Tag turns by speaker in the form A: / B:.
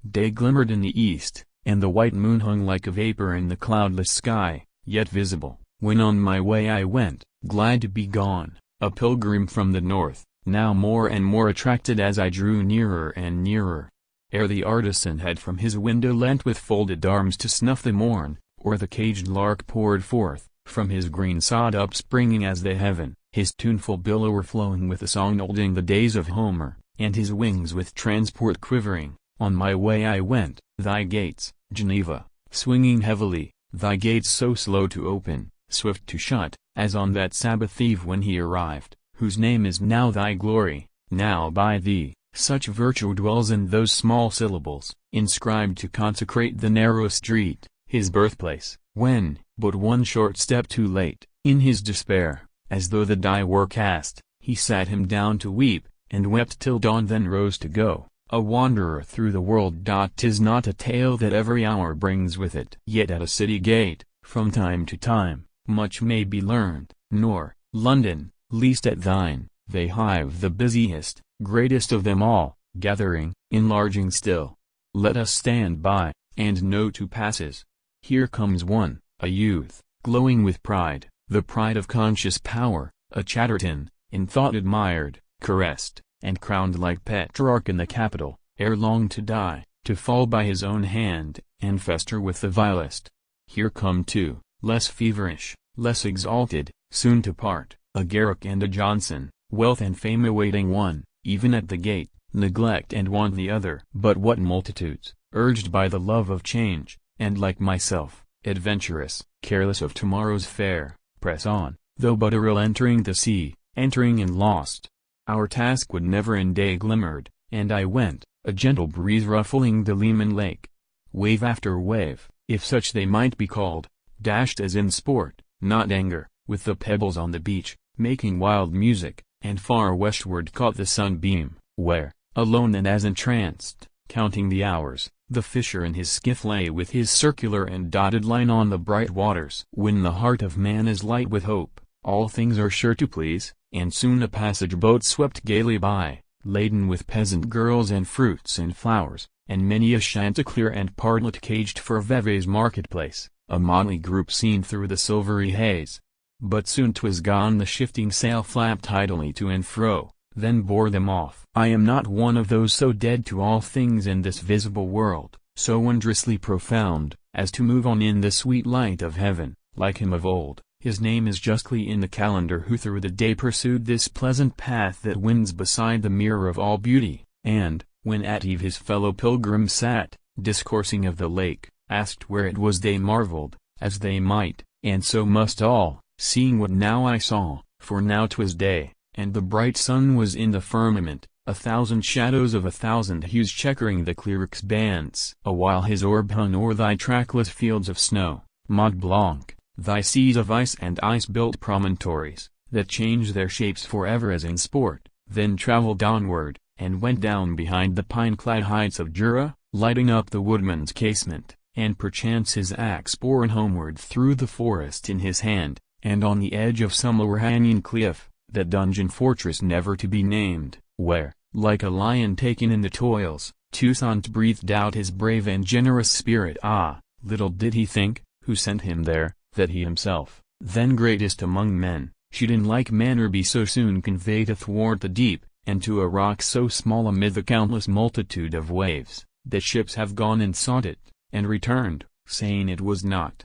A: Day glimmered in the east, and the white moon hung like a vapor in the cloudless sky, yet visible, when on my way I went, glad to be gone, a pilgrim from the north, now more and more attracted as I drew nearer and nearer. Ere the artisan had from his window leant with folded arms to snuff the morn, or the caged lark poured forth, from his green sod upspringing as the heaven, his tuneful bill overflowing with a song olding the days of Homer, and his wings with transport quivering, on my way I went, thy gates, Geneva, swinging heavily, thy gates so slow to open, swift to shut, as on that Sabbath eve when he arrived, whose name is now thy glory, now by thee, such virtue dwells in those small syllables, inscribed to consecrate the narrow street, his birthplace, when, but one short step too late, in his despair, as though the die were cast, he sat him down to weep, and wept till dawn, then rose to go, a wanderer through the world. 'Tis not a tale that every hour brings with it. Yet at a city gate, from time to time, much may be learned, nor, London, least at thine, they hive the busiest, greatest of them all, gathering, enlarging still. Let us stand by, and know two passes. Here comes one, a youth, glowing with pride, the pride of conscious power, a Chatterton, in thought admired, caressed, and crowned like Petrarch in the Capitol, ere long to die, to fall by his own hand, and fester with the vilest. Here come two, less feverish, less exalted, soon to part, a Garrick and a Johnson, wealth and fame awaiting one, even at the gate, neglect and want the other. But what multitudes, urged by the love of change, and like myself, adventurous, careless of tomorrow's fare, press on, though but a rill entering the sea, entering and lost. Our task would never end. Day glimmered, and I went, a gentle breeze ruffling the Leman Lake. Wave after wave, if such they might be called, dashed as in sport, not anger, with the pebbles on the beach, making wild music, and far westward caught the sunbeam, where, alone and as entranced, counting the hours, the fisher in his skiff lay with his circular and dotted line on the bright waters. When the heart of man is light with hope, all things are sure to please, and soon a passage boat swept gaily by, laden with peasant girls and fruits and flowers, and many a chanticleer and partlet caged for Vevey's marketplace, a motley group seen through the silvery haze. But soon 'twas gone. The shifting sail flapped idly to and fro, then bore them off. I am not one of those so dead to all things in this visible world, so wondrously profound, as to move on in the sweet light of heaven, like him of old. His name is justly in the calendar who through the day pursued this pleasant path that winds beside the mirror of all beauty, and, when at eve his fellow pilgrims sat, discoursing of the lake, asked where it was. They marveled, as they might, and so must all, seeing what now I saw, for now 'twas day, and the bright sun was in the firmament, 1,000 shadows of 1,000 hues checkering the clear expanse. Awhile his orb hung o'er thy trackless fields of snow, Mont Blanc, thy seas of ice and ice-built promontories, that change their shapes forever as in sport, then traveled onward, and went down behind the pine-clad heights of Jura, lighting up the woodman's casement, and perchance his axe borne homeward through the forest in his hand, and on the edge of some lower-hanging cliff, that dungeon fortress never to be named, where, like a lion taken in the toils, Toussaint breathed out his brave and generous spirit. Ah, little did he think, who sent him there, that he himself, then greatest among men, should in like manner be so soon conveyed athwart the deep, and to a rock so small amid the countless multitude of waves, that ships have gone and sought it, and returned, saying it was not.